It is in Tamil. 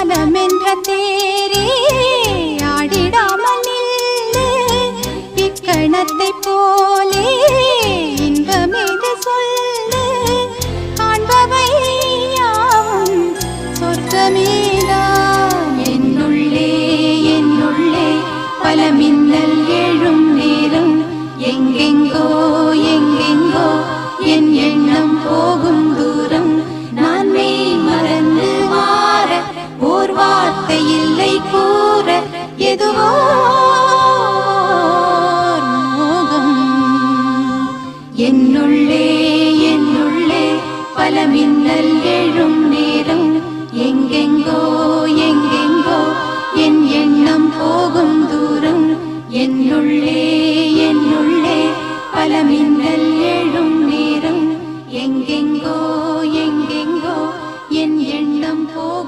மனமென்ற தேரே ஆடிடாமல் நில்லு இக்கணத்தை போலே இன்பமேது சொல்லு காண்பவை யாவும் சொர்க்கமேதான் என்னுள்ளே என்னுள்ளே பல மின்னல் எழும் நேரம் எங்கெங்கோ எங்கெங்கோ என் எண்ணம் போகும் தூரம் நான் மெய் மறந்து மாற ஓர் வார்த்தை இல்லை கூற எதுவோ